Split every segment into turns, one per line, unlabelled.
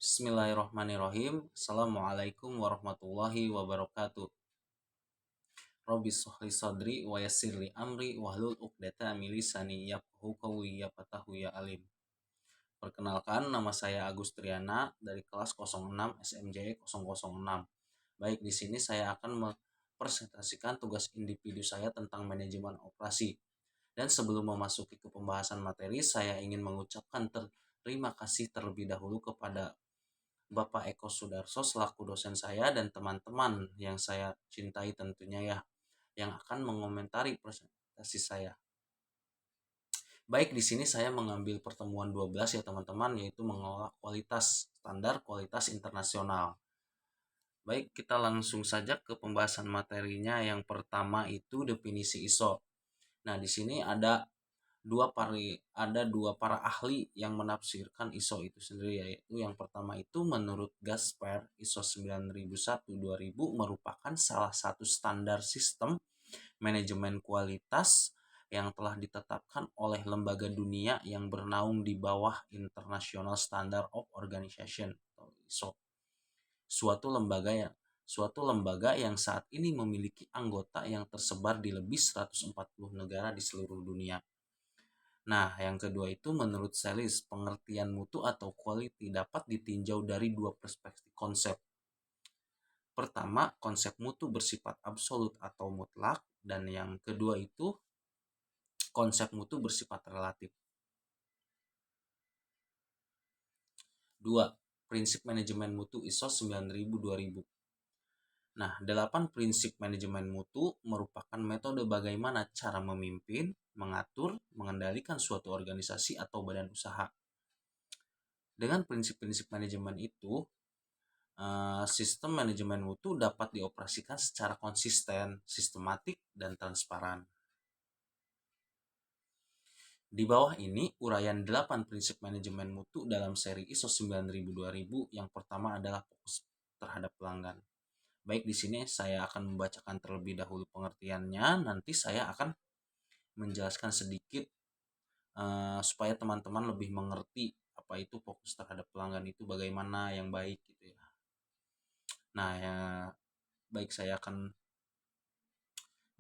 Bismillahirrahmanirrahim. Assalamualaikum warahmatullahi wabarakatuh. Robbi shrah sadri wa yassir li amri wahlul 'uqdatam min lisani yafqahu qawli ya fatahu ya alim. Perkenalkan, nama saya Agus Triana dari kelas 06 SMJ 006. Baik, di sini saya akan mempresentasikan tugas individu saya tentang manajemen operasi. Dan sebelum memasuki ke pembahasan materi, saya ingin mengucapkan terima kasih terlebih dahulu kepada Bapak Eko Sudarso selaku dosen saya dan teman-teman yang saya cintai tentunya ya, yang akan mengomentari presentasi saya. Baik, di sini saya mengambil pertemuan 12 ya teman-teman, yaitu mengelola kualitas, standar kualitas internasional. Baik, kita langsung saja ke pembahasan materinya. Yang pertama itu definisi ISO. Nah, di sini ada dua para ahli yang menafsirkan ISO itu sendiri, yaitu yang pertama itu menurut Gasper, ISO 9001-2000 merupakan salah satu standar sistem manajemen kualitas yang telah ditetapkan oleh lembaga dunia yang bernaung di bawah International Standard of Organization atau ISO, suatu lembaga yang saat ini memiliki anggota yang tersebar di lebih 140 negara di seluruh dunia. Nah, yang kedua itu menurut Sellis, pengertian mutu atau quality dapat ditinjau dari dua perspektif konsep. Pertama, konsep mutu bersifat absolut atau mutlak, dan yang kedua itu konsep mutu bersifat relatif. Dua, prinsip manajemen mutu ISO 9000-2000. Nah, 8 prinsip manajemen mutu merupakan metode bagaimana cara memimpin, mengatur, mengendalikan suatu organisasi atau badan usaha. Dengan prinsip-prinsip manajemen itu, sistem manajemen mutu dapat dioperasikan secara konsisten, sistematik, dan transparan. Di bawah ini uraian 8 prinsip manajemen mutu dalam seri ISO 9000-2000. Yang pertama adalah fokus terhadap pelanggan. Baik, di sini saya akan membacakan terlebih dahulu pengertiannya, nanti saya akan menjelaskan sedikit supaya teman-teman lebih mengerti apa itu fokus terhadap pelanggan itu bagaimana yang baik gitu ya. Nah, ya baik, saya akan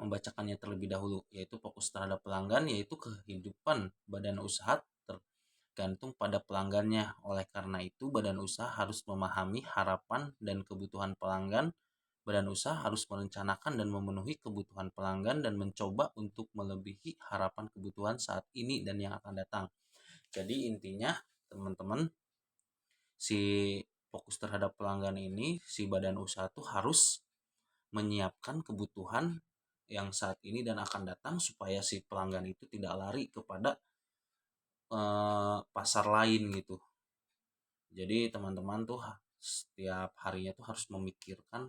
membacakannya terlebih dahulu, yaitu fokus terhadap pelanggan, yaitu kehidupan badan usaha tergantung pada pelanggannya. Oleh karena itu, badan usaha harus memahami harapan dan kebutuhan pelanggan. Badan usaha harus merencanakan dan memenuhi kebutuhan pelanggan dan mencoba untuk melebihi harapan kebutuhan saat ini dan yang akan datang. Jadi intinya teman-teman, si fokus terhadap pelanggan ini, si badan usaha tuh harus menyiapkan kebutuhan yang saat ini dan akan datang supaya si pelanggan itu tidak lari kepada pasar lain gitu. Jadi teman-teman tuh setiap harinya tuh harus memikirkan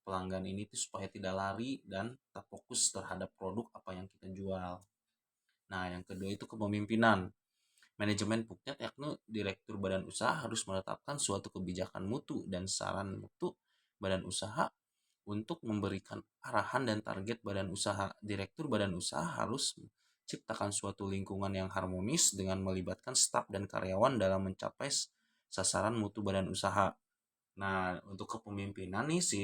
pelanggan ini tuh supaya tidak lari dan tetap fokus terhadap produk apa yang kita jual. Nah, yang kedua itu kepemimpinan. Manajemen Puktet yakni direktur badan usaha harus menetapkan suatu kebijakan mutu dan saran mutu badan usaha untuk memberikan arahan dan target badan usaha. Direktur badan usaha harus menciptakan suatu lingkungan yang harmonis dengan melibatkan staf dan karyawan dalam mencapai sasaran mutu badan usaha. Nah, untuk kepemimpinan nih, si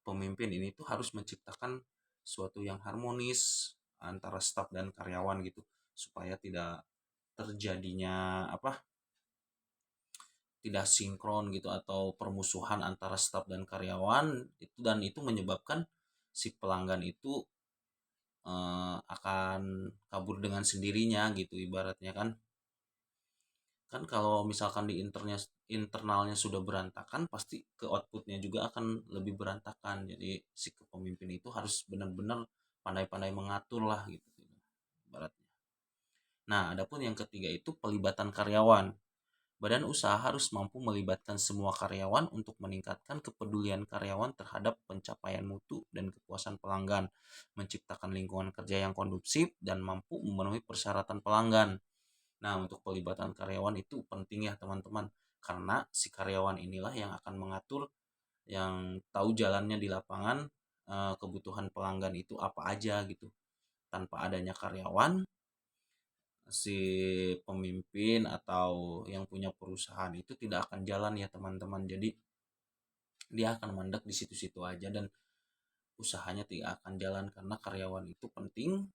pemimpin ini tuh harus menciptakan suatu yang harmonis antara staf dan karyawan gitu, supaya tidak terjadinya tidak sinkron gitu atau permusuhan antara staf dan karyawan itu, dan itu menyebabkan si pelanggan itu akan kabur dengan sendirinya gitu ibaratnya kan. Kan kalau misalkan di internalnya sudah berantakan, pasti ke outputnya juga akan lebih berantakan. Jadi si kepemimpin itu harus benar-benar pandai-pandai mengatur lah gitu ibaratnya. Nah, adapun yang ketiga itu pelibatan karyawan. Badan usaha harus mampu melibatkan semua karyawan untuk meningkatkan kepedulian karyawan terhadap pencapaian mutu dan kepuasan pelanggan, menciptakan lingkungan kerja yang kondusif dan mampu memenuhi persyaratan pelanggan. Nah, untuk pelibatan karyawan itu penting ya teman-teman, karena si karyawan inilah yang akan mengatur, yang tahu jalannya di lapangan, kebutuhan pelanggan itu apa aja gitu. Tanpa adanya karyawan, si pemimpin atau yang punya perusahaan itu tidak akan jalan ya teman-teman. Jadi dia akan mandek di situ-situ aja dan usahanya tidak akan jalan karena karyawan itu penting,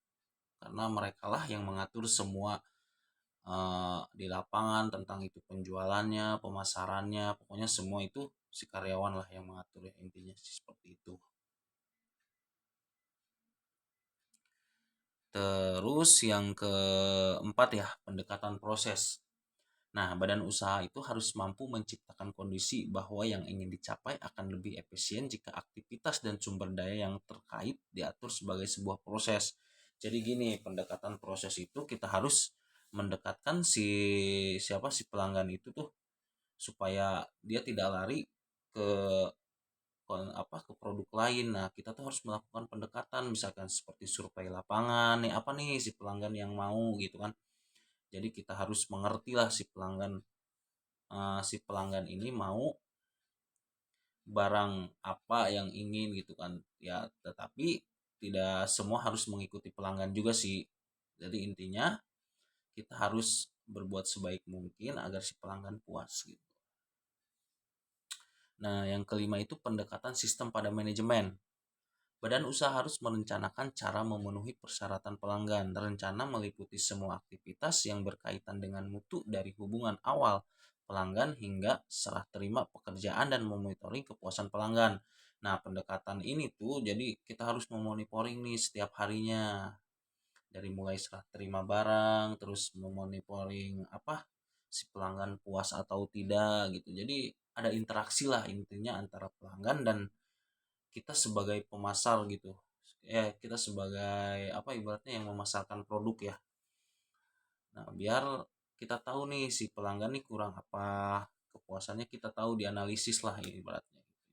karena mereka lah yang mengatur semua di lapangan tentang itu penjualannya, pemasarannya, pokoknya semua itu si karyawan lah yang mengatur ya, intinya sih seperti itu. Terus yang keempat ya, pendekatan proses. Nah, badan usaha itu harus mampu menciptakan kondisi bahwa yang ingin dicapai akan lebih efisien jika aktivitas dan sumber daya yang terkait diatur sebagai sebuah proses. Jadi gini, pendekatan proses itu kita harus mendekatkan si pelanggan itu tuh supaya dia tidak lari ke ke produk lain. Nah, kita tuh harus melakukan pendekatan misalkan seperti survei lapangan, nih apa nih si pelanggan yang mau gitu kan. Jadi kita harus mengerti lah si pelanggan ini mau barang apa yang ingin gitu kan ya, tetapi tidak semua harus mengikuti pelanggan juga sih. Jadi intinya kita harus berbuat sebaik mungkin agar si pelanggan puas gitu. Nah, yang kelima itu pendekatan sistem pada manajemen. Badan usaha harus merencanakan cara memenuhi persyaratan pelanggan. Rencana meliputi semua aktivitas yang berkaitan dengan mutu dari hubungan awal pelanggan hingga serah terima pekerjaan dan memonitoring kepuasan pelanggan. Nah, pendekatan ini tuh jadi kita harus memonitoring nih setiap harinya. Dari mulai serah terima barang, terus memonitoring si pelanggan puas atau tidak gitu. Jadi ada interaksi lah intinya antara pelanggan dan kita sebagai pemasar gitu ya, kita sebagai ibaratnya yang memasarkan produk ya. Nah, biar kita tahu nih si pelanggan nih kurang apa, kepuasannya kita tahu, dianalisis lah ini ibaratnya gitu ya.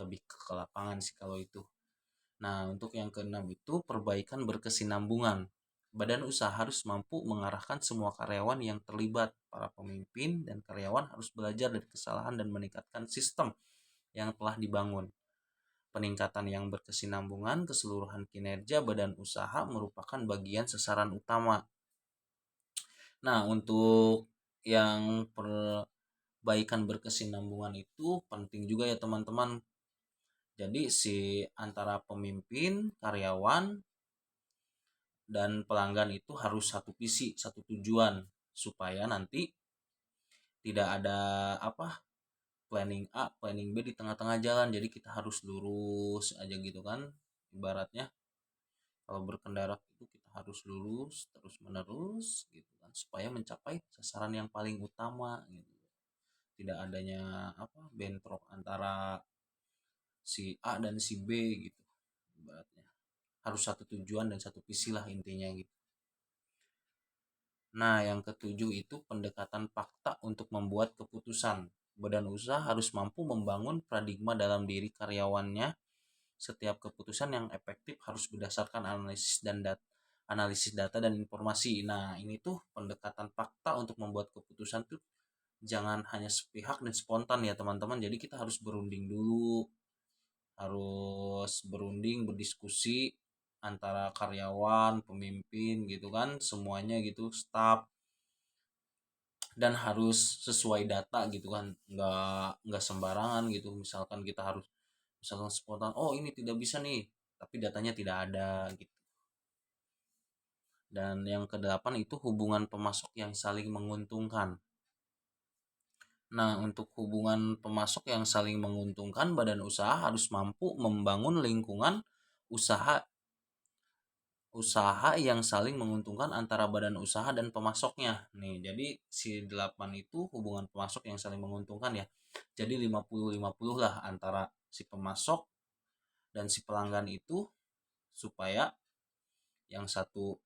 Lebih ke lapangan sih kalau itu. Nah, untuk yang keenam itu perbaikan berkesinambungan. Badan usaha harus mampu mengarahkan semua karyawan yang terlibat. Para pemimpin dan karyawan harus belajar dari kesalahan dan meningkatkan sistem yang telah dibangun. Peningkatan yang berkesinambungan keseluruhan kinerja badan usaha merupakan bagian sasaran utama. Nah, untuk yang perbaikan berkesinambungan itu penting juga ya teman-teman. Jadi si antara pemimpin, karyawan, dan pelanggan itu harus satu visi, satu tujuan supaya nanti tidak ada planning A, planning B di tengah-tengah jalan. Jadi kita harus lurus aja gitu kan. Ibaratnya kalau berkendara itu kita harus lurus terus menerus gitu kan supaya mencapai sasaran yang paling utama gitu. Tidak adanya bentrok antara si A dan si B gitu ibaratnya. Harus satu tujuan dan satu visi lah intinya gitu. Nah, yang ketujuh itu pendekatan fakta untuk membuat keputusan. Badan usaha harus mampu membangun paradigma dalam diri karyawannya. Setiap keputusan yang efektif harus berdasarkan analisis data dan informasi. Nah, ini tuh pendekatan fakta untuk membuat keputusan tuh jangan hanya sepihak dan spontan ya teman-teman. Jadi kita harus berunding dulu, harus berunding, berdiskusi antara karyawan, pemimpin gitu kan, semuanya gitu, staff, dan harus sesuai data gitu kan, nggak sembarangan gitu. Misalkan kita harus misalkan spontan, oh ini tidak bisa nih, tapi datanya tidak ada gitu. Dan yang kedelapan itu hubungan pemasok yang saling menguntungkan. Nah, untuk hubungan pemasok yang saling menguntungkan, badan usaha harus mampu membangun lingkungan usaha usaha yang saling menguntungkan antara badan usaha dan pemasoknya. Nih, jadi si 8 itu hubungan pemasok yang saling menguntungkan ya. Jadi 50-50 lah antara si pemasok dan si pelanggan itu supaya yang satu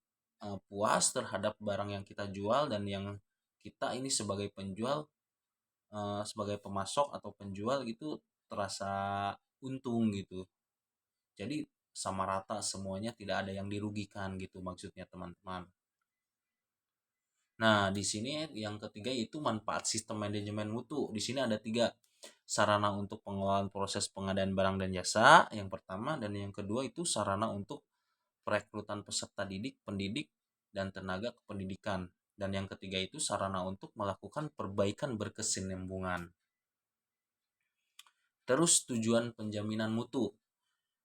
puas terhadap barang yang kita jual dan yang kita ini sebagai penjual, sebagai pemasok atau penjual gitu terasa untung gitu. Jadi sama rata semuanya, tidak ada yang dirugikan gitu maksudnya teman-teman. Nah, di sini yang ketiga itu manfaat sistem manajemen mutu. Di sini ada tiga: sarana untuk pengelolaan proses pengadaan barang dan jasa yang pertama, dan yang kedua itu sarana untuk perekrutan peserta didik, pendidik, dan tenaga kependidikan. Dan yang ketiga itu sarana untuk melakukan perbaikan berkesinambungan. Terus tujuan penjaminan mutu.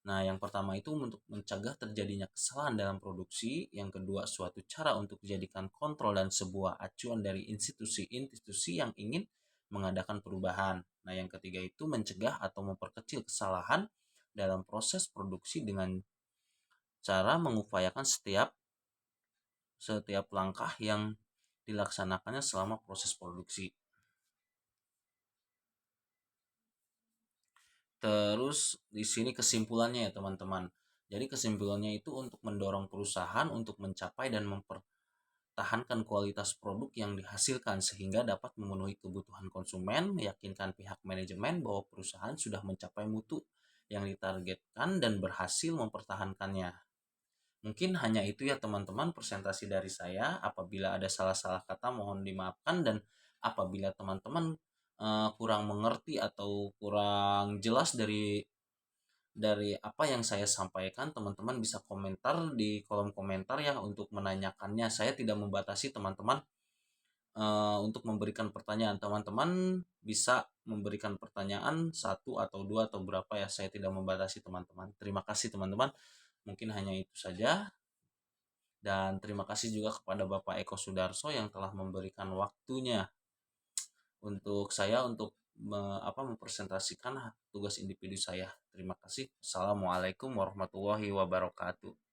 Nah, yang pertama itu untuk mencegah terjadinya kesalahan dalam produksi, yang kedua suatu cara untuk dijadikan kontrol dan sebuah acuan dari institusi-institusi yang ingin mengadakan perubahan. Nah, yang ketiga itu mencegah atau memperkecil kesalahan dalam proses produksi dengan cara mengupayakan setiap langkah yang dilaksanakannya selama proses produksi. Terus di sini kesimpulannya ya teman-teman. Jadi kesimpulannya itu untuk mendorong perusahaan untuk mencapai dan mempertahankan kualitas produk yang dihasilkan sehingga dapat memenuhi kebutuhan konsumen, meyakinkan pihak manajemen bahwa perusahaan sudah mencapai mutu yang ditargetkan dan berhasil mempertahankannya. Mungkin hanya itu ya teman-teman presentasi dari saya. Apabila ada salah-salah kata mohon dimaafkan, dan apabila teman-teman kurang mengerti atau kurang jelas dari apa yang saya sampaikan, teman-teman bisa komentar di kolom komentar ya untuk menanyakannya. Saya tidak membatasi teman-teman untuk memberikan pertanyaan. Teman-teman bisa memberikan pertanyaan satu atau dua atau berapa ya, saya tidak membatasi teman-teman. Terima kasih teman-teman. Mungkin hanya itu saja. Dan terima kasih juga kepada Bapak Eko Sudarso yang telah memberikan waktunya untuk saya untuk mempresentasikan tugas individu saya. Terima kasih. Assalamualaikum warahmatullahi wabarakatuh.